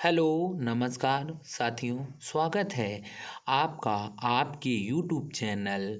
Hello, नमस्कार साथियों, स्वागत है आपका आपके यूट्यूब चैनल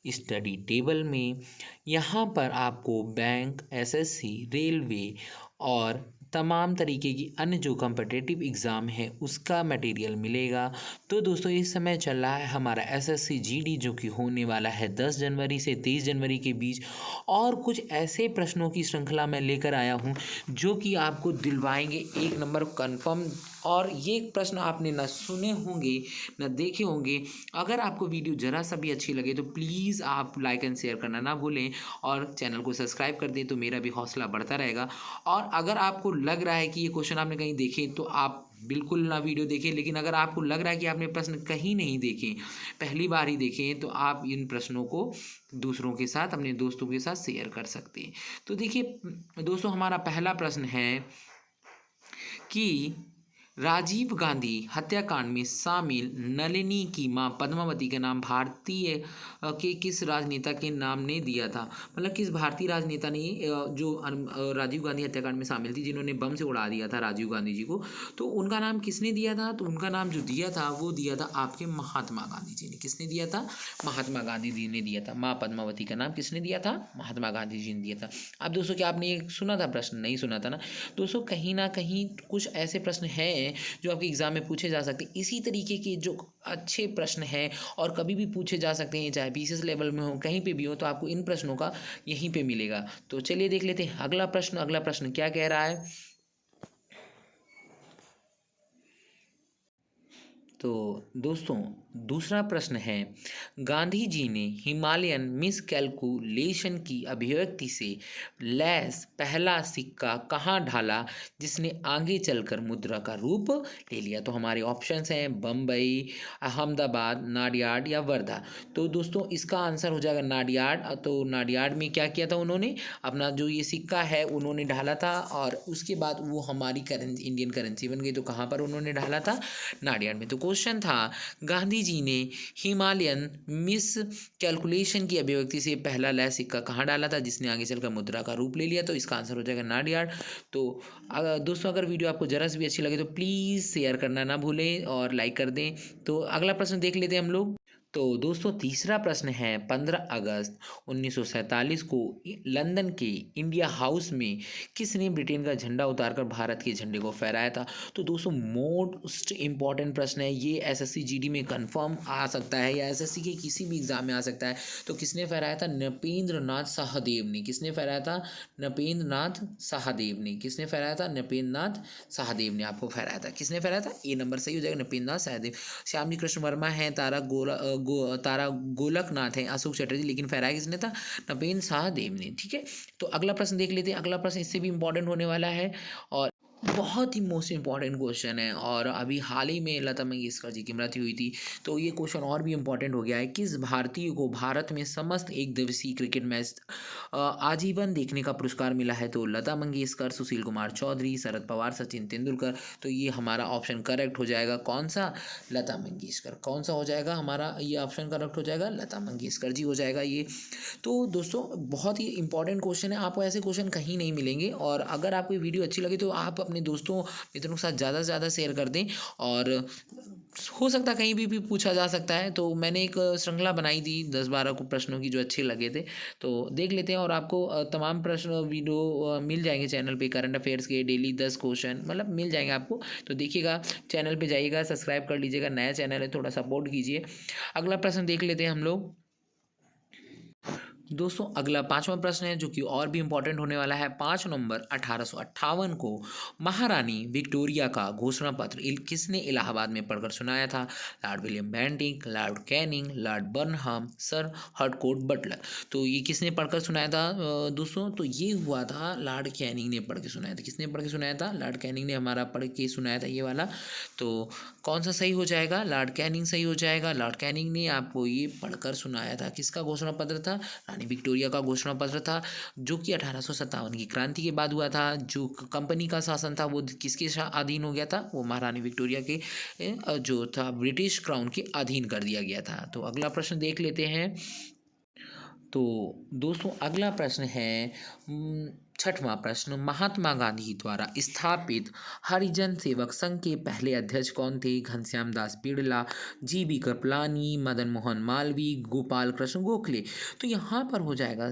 स्टडी टेबल में। यहाँ पर आपको बैंक, एसएससी, रेलवे और तमाम तरीके की अन्य जो कॉम्पिटिटिव एग्ज़ाम है उसका मटेरियल मिलेगा। तो दोस्तों इस समय चल रहा है हमारा एसएससी जीडी जो कि होने वाला है 10 जनवरी से 23 जनवरी के बीच, और कुछ ऐसे प्रश्नों की श्रृंखला मैं लेकर आया हूँ जो कि आपको दिलवाएंगे एक नंबर कंफर्म। और ये प्रश्न आपने ना सुने होंगे ना देखे होंगे। अगर आपको वीडियो ज़रा सा भी अच्छी लगे तो प्लीज़ आप लाइक एंड शेयर करना ना भूलें और चैनल को सब्सक्राइब कर दें, तो मेरा भी हौसला बढ़ता रहेगा। और अगर आपको लग रहा है कि ये क्वेश्चन आपने कहीं देखे तो आप बिल्कुल ना वीडियो देखें, लेकिन अगर आपको लग रहा है कि आपने प्रश्न कहीं नहीं देखे, पहली बार ही देखें, तो आप इन प्रश्नों को दूसरों के साथ, अपने दोस्तों के साथ शेयर कर सकते हैं। तो देखिए दोस्तों, हमारा पहला प्रश्न है कि राजीव गांधी हत्याकांड में शामिल नलिनी की मां पद्मावती का नाम भारतीय के किस राजनेता के नाम ने दिया था। मतलब किस भारतीय राजनेता ने राजीव गांधी हत्याकांड में शामिल थी, जिन्होंने बम से उड़ा दिया था राजीव गांधी जी को, तो उनका नाम किसने दिया था। तो उनका नाम जो दिया था वो दिया था आपके महात्मा गांधी जी ने। किसने दिया था? महात्मा गांधी जी ने दिया था। माँ पद्मावती का नाम किसने दिया था? महात्मा गांधी जी ने दिया था। अब दोस्तों क्या आपने ये सुना था प्रश्न? नहीं सुना था ना दोस्तों। कहीं ना कहीं कुछ ऐसे प्रश्न हैं जो आपके एग्ज़ाम में पूछे जा सकते हैं। इसी तरीके के जो अच्छे प्रश्न हैं और कभी भी पूछे जा सकते हैं, चाहे बीसीएस लेवल में हो, कहीं पे भी हो, तो आपको इन प्रश्नों का यहीं पे मिलेगा। तो चलिए देख लेते हैं अगला प्रश्न। अगला प्रश्न क्या कह रहा है? तो दोस्तों दूसरा प्रश्न है, गांधी जी ने हिमालयन मिसकैलकुलेशन की अभिव्यक्ति से लैस पहला सिक्का कहाँ ढाला जिसने आगे चलकर मुद्रा का रूप ले लिया। तो हमारे ऑप्शंस हैं बम्बई, अहमदाबाद, नाडियाड या वर्धा। तो दोस्तों इसका आंसर हो जाएगा नाडियाड। तो नाडियाड में क्या किया था उन्होंने? अपना जो ये सिक्का है उन्होंने ढाला था, और उसके बाद वो हमारी करेंसी, इंडियन करेंसी बन गई। तो कहाँ पर उन्होंने ढाला था? नाडियाड में। तो क्वेश्चन था, गांधी जी ने हिमालयन मिस कैलकुलेशन की अभिव्यक्ति से पहला लय सिक्का कहाँ डाला था जिसने आगे चलकर मुद्रा का रूप ले लिया। तो इसका आंसर हो जाएगा नाडियाड। तो दोस्तों अगर वीडियो आपको जरा सी भी अच्छी लगे तो प्लीज़ शेयर करना ना भूलें और लाइक कर दें। तो अगला प्रश्न देख लेते हैं हम लोग। तो दोस्तों तीसरा प्रश्न है, 15 अगस्त 1947 को लंदन के इंडिया हाउस में किसने ब्रिटेन का झंडा उतारकर भारत के झंडे को फहराया था। तो दोस्तों मोस्ट इम्पॉर्टेंट प्रश्न है ये। एसएससी जीडी में कंफर्म आ सकता है या एसएससी के किसी भी एग्जाम में आ सकता है। तो किसने फहराया था? नृपेंद्र नाथ सहदेव ने। किसने फहराया था? नृपेंद्र नाथ सहदेव ने। किसने फहराया था? नृपेंद्र नाथ सहदेव ने आपको फहराया था। किसने फहराया था? ए नंबर सही हो जाएगा, नृपेंद्र नाथ सहदेव। श्यामजी कृष्ण वर्मा है, तारा गोलकनाथ है, अशोक चटर्जी, लेकिन फहराया किसने था? नपेंद्र शाहदेव ने। ठीक है, तो अगला प्रश्न देख लेते हैं। अगला प्रश्न इससे भी इंपॉर्टेंट होने वाला है और बहुत ही मोस्ट इंपॉर्टेंट क्वेश्चन है, और अभी हाल ही में लता मंगेशकर जी की मृत्यु हुई थी, तो ये क्वेश्चन और भी इंपॉर्टेंट हो गया है। किस भारतीय को भारत में समस्त एक दिवसीय क्रिकेट मैच आजीवन देखने का पुरस्कार मिला है। तो लता मंगेशकर, सुशील कुमार चौधरी, शरद पवार, सचिन तेंदुलकर। तो ये हमारा ऑप्शन करेक्ट हो जाएगा। कौन सा? लता मंगेशकर। कौन सा हो जाएगा हमारा ये ऑप्शन करेक्ट हो जाएगा? लता मंगेशकर जी हो जाएगा ये। तो दोस्तों बहुत ही इंपॉर्टेंट क्वेश्चन है, आपको ऐसे क्वेश्चन कहीं नहीं मिलेंगे। और अगर आपको वीडियो अच्छी लगी तो आप अपने दोस्तों मित्रों के साथ ज़्यादा से ज़्यादा शेयर कर दें, और हो सकता है कहीं भी पूछा जा सकता है। तो मैंने एक श्रृंखला बनाई थी 10-12 को प्रश्नों की जो अच्छे लगे थे, तो देख लेते हैं। और आपको तमाम प्रश्न वीडियो मिल जाएंगे चैनल पे, करंट अफेयर्स के डेली 10 क्वेश्चन मतलब मिल जाएंगे आपको। तो देखिएगा, चैनल पे जाइएगा, सब्सक्राइब कर लीजिएगा, नया चैनल है, थोड़ा सपोर्ट कीजिए। अगला प्रश्न देख लेते हैं हम लोग। दोस्तों अगला पांचवा प्रश्न है जो कि और भी इम्पोर्टेंट होने वाला है। 5 नवंबर 1858 को महारानी विक्टोरिया का घोषणा पत्र किसने इलाहाबाद में पढ़कर सुनाया था? Lord William Bentinck, lord Canning, lord Burnham, sir Harcourt Butler. तो ये किसने पढ़कर सुनाया था दोस्तों? तो ये हुआ था लॉर्ड कैनिंग ने पढ़ के सुनाया था। किसने पढ़ के सुनाया था? लॉर्ड कैनिंग ने हमारा पढ़ के सुनाया था ये वाला। तो कौन सा सही हो जाएगा? लॉर्ड कैनिंग सही हो जाएगा। लॉर्ड कैनिंग ने आपको ये पढ़कर सुनाया था। किसका घोषणा पत्र था? रानी विक्टोरिया का घोषणा पत्र था, जो कि 1857 की क्रांति के बाद हुआ था। जो कंपनी का शासन था वो किसके अधीन हो गया था? वो महारानी विक्टोरिया के जो था ब्रिटिश क्राउन के अधीन कर दिया गया था। तो अगला प्रश्न देख लेते हैं। तो दोस्तों अगला प्रश्न है, छठवां प्रश्न, महात्मा गांधी द्वारा स्थापित हरिजन सेवक संघ के पहले अध्यक्ष कौन थे? घनश्याम दास बिड़ला, जीबी कृपलानी, मदन मोहन मालवीय, गोपाल कृष्ण गोखले। तो यहाँ पर हो जाएगा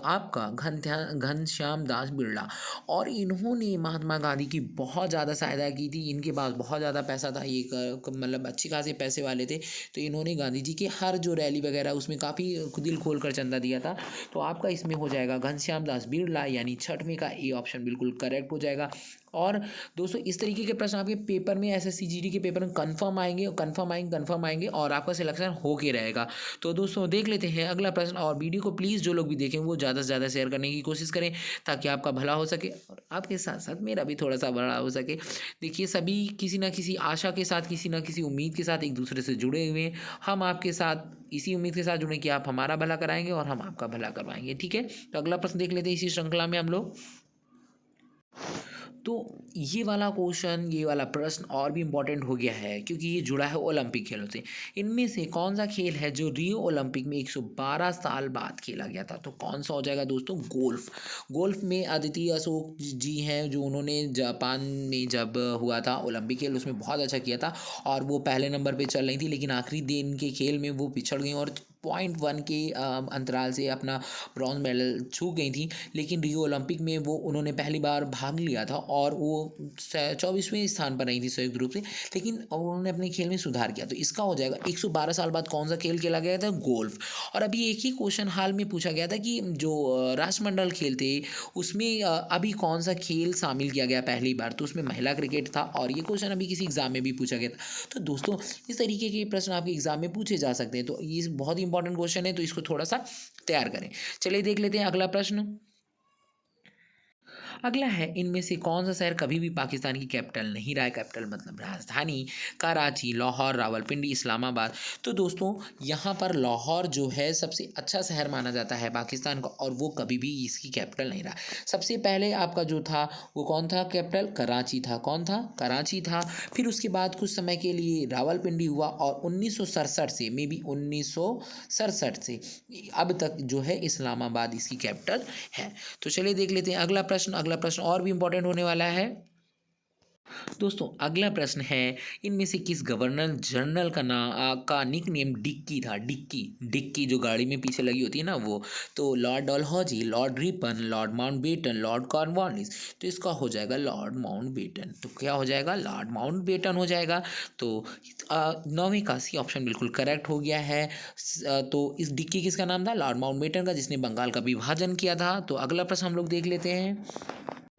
आपका घनश्याम दास बिड़ला। और इन्होंने महात्मा गांधी की बहुत ज़्यादा सहायता की थी। इनके पास बहुत ज़्यादा पैसा था, ये मतलब अच्छी खासे पैसे वाले थे। तो इन्होंने गांधी जी की हर जो रैली वगैरह उसमें काफ़ी दिल खोल कर चंदा दिया था। तो आपका इसमें हो जाएगा घनश्याम दास बिड़ला, यानी छठवें का ए ऑप्शन बिल्कुल करेक्ट हो जाएगा। और दोस्तों इस तरीके के प्रश्न आपके पेपर में, एसएससी जीडी के पेपर में कंफर्म आएंगे और आपका सिलेक्शन हो के रहेगा। तो दोस्तों देख लेते हैं अगला प्रश्न। और वीडियो को प्लीज़ जो लोग भी देखें वो ज़्यादा से ज़्यादा शेयर करने की कोशिश करें, ताकि आपका भला हो सके और आपके साथ साथ मेरा भी थोड़ा सा भला हो सके। देखिए, सभी किसी ना किसी आशा के साथ, किसी ना किसी उम्मीद के साथ एक दूसरे से जुड़े हुए हैं। हम आपके साथ इसी उम्मीद के साथ जुड़े कि आप हमारा भला कराएंगे और हम आपका भला करवाएंगे। ठीक है, तो अगला प्रश्न देख लेते हैं इसी श्रृंखला में हम लोग। तो ये वाला क्वेश्चन, ये वाला प्रश्न और भी इम्पोर्टेंट हो गया है, क्योंकि ये जुड़ा है ओलंपिक खेलों से। इनमें से कौन सा खेल है जो रियो ओलंपिक में 112 साल बाद खेला गया था? तो कौन सा हो जाएगा दोस्तों? गोल्फ। गोल्फ में अदिति अशोक जी हैं, जो उन्होंने जापान में जब हुआ था ओलंपिक खेल, उसमें बहुत अच्छा किया था और वो पहले नंबर पे चल रही थी, लेकिन आखिरी दिन के खेल में वो पिछड़ गई और 0.1 के अंतराल से अपना ब्रॉन्ज मेडल छू गई थी। लेकिन रियो ओलंपिक में वो उन्होंने पहली बार भाग लिया था और वो 24वें स्थान पर रही थी संयुक्त रूप से, लेकिन उन्होंने अपने खेल में सुधार किया। तो इसका हो जाएगा 112 साल बाद कौन सा खेल खेला गया था? गोल्फ। और अभी एक ही क्वेश्चन हाल में पूछा गया था कि जो राष्ट्रमंडल खेल थे उसमें अभी कौन सा खेल शामिल किया गया पहली बार? तो उसमें महिला क्रिकेट था और ये क्वेश्चन अभी किसी एग्जाम में भी पूछा गया था। तो दोस्तों इस तरीके के प्रश्न आपके एग्जाम में पूछे जा सकते हैं। तो ये बहुत ही इंपॉर्टेंट क्वेश्चन है, तो इसको थोड़ा सा तैयार करें। चलिए देख लेते हैं अगला प्रश्न। अगला है, इनमें से कौन सा शहर कभी भी पाकिस्तान की कैपिटल नहीं रहा है? कैपिटल मतलब राजधानी। कराची, लाहौर, रावलपिंडी, इस्लामाबाद। तो दोस्तों यहाँ पर लाहौर जो है सबसे अच्छा शहर माना जाता है पाकिस्तान का, और वो कभी भी इसकी कैपिटल नहीं रहा। सबसे पहले आपका जो था वो कौन था कैपिटल? कराची था। कौन था? कराची था। फिर उसके बाद कुछ समय के लिए रावलपिंडी हुआ और 1967 से, मे बी 1967 से अब तक जो है इस्लामाबाद इसकी कैपिटल है। तो चलिए देख लेते हैं अगला प्रश्न। अगला प्रश्न और भी इंपॉर्टेंट होने वाला है। दोस्तों अगला प्रश्न है, इनमें से किस गवर्नर जनरल का निक नेम डिक्की था? डिक्की, डिक्की जो गाड़ी में पीछे लगी होती है ना वो। तो Lord Dalhousie, Lord Ripon, Lord Mountbatten, Lord Cornwallis. तो इसका हो जाएगा लॉर्ड माउंटबेटन। तो क्या हो जाएगा? लॉर्ड माउंटबेटन हो जाएगा। तो 9वीं का सी ऑप्शन बिल्कुल करेक्ट हो गया है। तो इस डिक्की किसका नाम था? लॉर्ड माउंटबेटन का, जिसने बंगाल का विभाजन किया था। तो अगला प्रश्न हम लोग देख लेते हैं।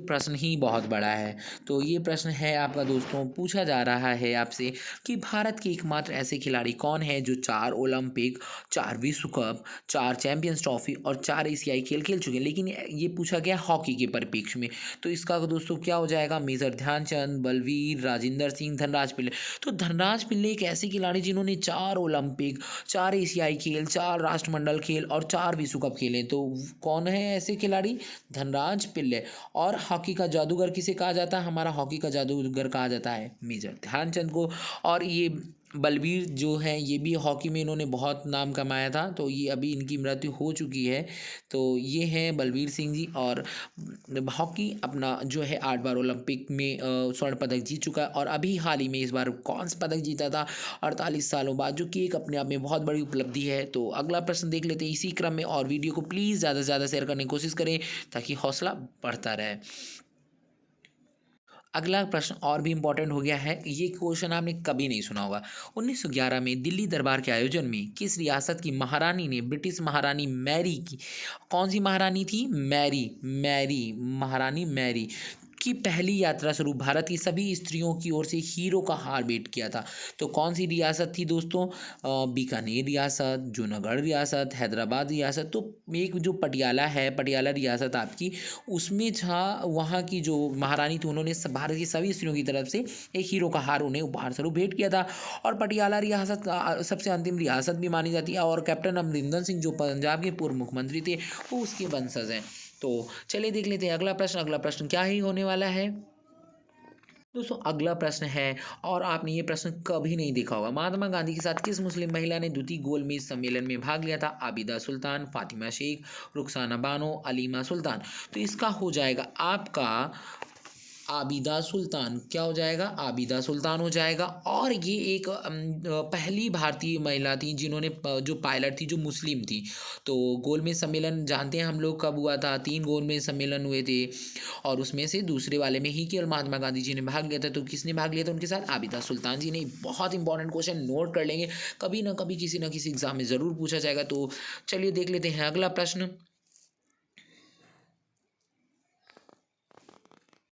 प्रश्न ही बहुत बड़ा है। तो ये प्रश्न है आपका दोस्तों, पूछा जा रहा है आपसे कि भारत के एकमात्र ऐसे खिलाड़ी कौन है जो 4 ओलंपिक, 4 विश्व कप, 4 चैंपियंस ट्रॉफी और 4 एशियाई खेल खेल चुके हैं? लेकिन ये पूछा गया हॉकी के परिप्रेक्ष्य में। तो इसका दोस्तों क्या हो जाएगा? मेजर ध्यानचंद, बलवीर, राजेंद्र सिंह, धनराज पिल्ले। तो धनराज पिल्ले एक ऐसे खिलाड़ी जिन्होंने 4 ओलंपिक, 4 एशियाई खेल, 4 राष्ट्रमंडल खेल और 4 विश्व कप खेले। तो कौन है ऐसे खिलाड़ी? धनराज पिल्ले। और हॉकी का जादूगर किसे कहा जाता है? हमारा हॉकी का जादूगर कहा जाता है मेजर ध्यानचंद को। और ये बलबीर जो हैं ये भी हॉकी में इन्होंने बहुत नाम कमाया था। तो ये अभी इनकी मृत्यु हो चुकी है। तो ये हैं बलबीर सिंह जी। और हॉकी अपना जो है 8 बार ओलंपिक में स्वर्ण पदक जीत चुका है। और अभी हाल ही में इस बार कांस्य पदक जीता था 48 सालों बाद, जो कि एक अपने आप में बहुत बड़ी उपलब्धि है। तो अगला प्रश्न देख लेते हैं इसी क्रम में, और वीडियो को प्लीज़ ज़्यादा से ज़्यादा शेयर करने की कोशिश करें ताकि हौसला बढ़ता रहे। अगला प्रश्न और भी इम्पोर्टेंट हो गया है। ये क्वेश्चन आपने कभी नहीं सुना होगा। 1911 में दिल्ली दरबार के आयोजन में किस रियासत की महारानी ने ब्रिटिश महारानी मैरी की, कौन सी महारानी थी? मैरी, मैरी, महारानी मैरी की पहली यात्रा स्वरूप भारत की सभी स्त्रियों की ओर से हीरो का हार भेंट किया था? तो कौन सी रियासत थी दोस्तों? बीकानेर रियासत, जूनागढ़ रियासत, हैदराबाद रियासत। तो एक जो पटियाला है, पटियाला रियासत आपकी, उसमें था वहाँ की जो महारानी थी, उन्होंने भारत की सभी स्त्रियों की तरफ से एक हीरो का हार उन्हें उपहार स्वरूप भेंट किया था। और पटियाला रियासत सबसे अंतिम रियासत भी मानी जाती है। और कैप्टन अमरिंदर सिंह जो पंजाब के पूर्व मुख्यमंत्री थे वो उसके वंशज हैं। तो चलिए देख लेते हैं अगला प्रश्न। अगला प्रश्न क्या ही होने वाला है। दोस्तों अगला प्रश्न है और आपने ये प्रश्न कभी नहीं देखा होगा। महात्मा गांधी के साथ किस मुस्लिम महिला ने द्वितीय गोलमेज सम्मेलन में भाग लिया था? आबिदा सुल्तान, फातिमा शेख, रुखसाना बानो, अलीमा सुल्तान। तो इसका हो जाएगा आपका आबिदा सुल्तान। क्या हो जाएगा? आबिदा सुल्तान हो जाएगा। और ये एक पहली भारतीय महिला थी जिन्होंने जो पायलट थी जो मुस्लिम थी। तो गोलमेज सम्मेलन जानते हैं हम लोग कब हुआ था? 3 गोलमेज सम्मेलन हुए थे और उसमें से दूसरे वाले में ही केवल महात्मा गांधी जी ने भाग लिया था। तो किसने भाग लिया था उनके साथ? आबिदा सुल्तान जी ने। बहुत इंपॉर्टेंट क्वेश्चन, नोट कर लेंगे, कभी ना कभी किसी ना किसी एग्जाम में ज़रूर पूछा जाएगा। तो चलिए देख लेते हैं अगला प्रश्न।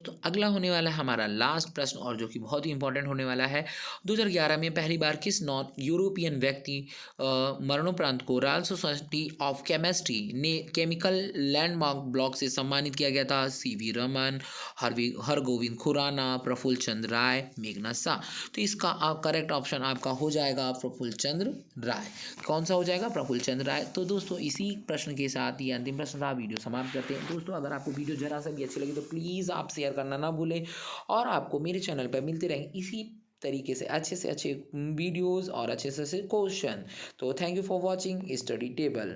तो अगला होने वाला है हमारा लास्ट प्रश्न और जो कि बहुत ही इंपॉर्टेंट होने वाला है। 2011 में पहली बार किस नॉन यूरोपियन व्यक्ति मरणोपरांत को रॉयल सोसाइटी ऑफ केमिस्ट्री ने केमिकल लैंडमार्क ब्लॉक से सम्मानित किया गया था? सीवी रमन, हरगोविंद खुराना, प्रफुल्ल चंद्र राय, मेघनाथ शाह। तो इसका करेक्ट ऑप्शन आपका हो जाएगा प्रफुल्ल चंद्र राय। कौन सा हो जाएगा? प्रफुल्ल चंद्र राय। तो दोस्तों इसी प्रश्न के साथ ये अंतिम प्रश्न था, वीडियो समाप्त करते हैं। दोस्तों अगर आपको वीडियो जरा सा भी अच्छी लगी तो प्लीज़ आप शेयर करना ना भूलें और आपको मेरे चैनल पर मिलते रहेंगे इसी तरीके से अच्छे वीडियोस और अच्छे से क्वेश्चन। तो thank you for watching study table.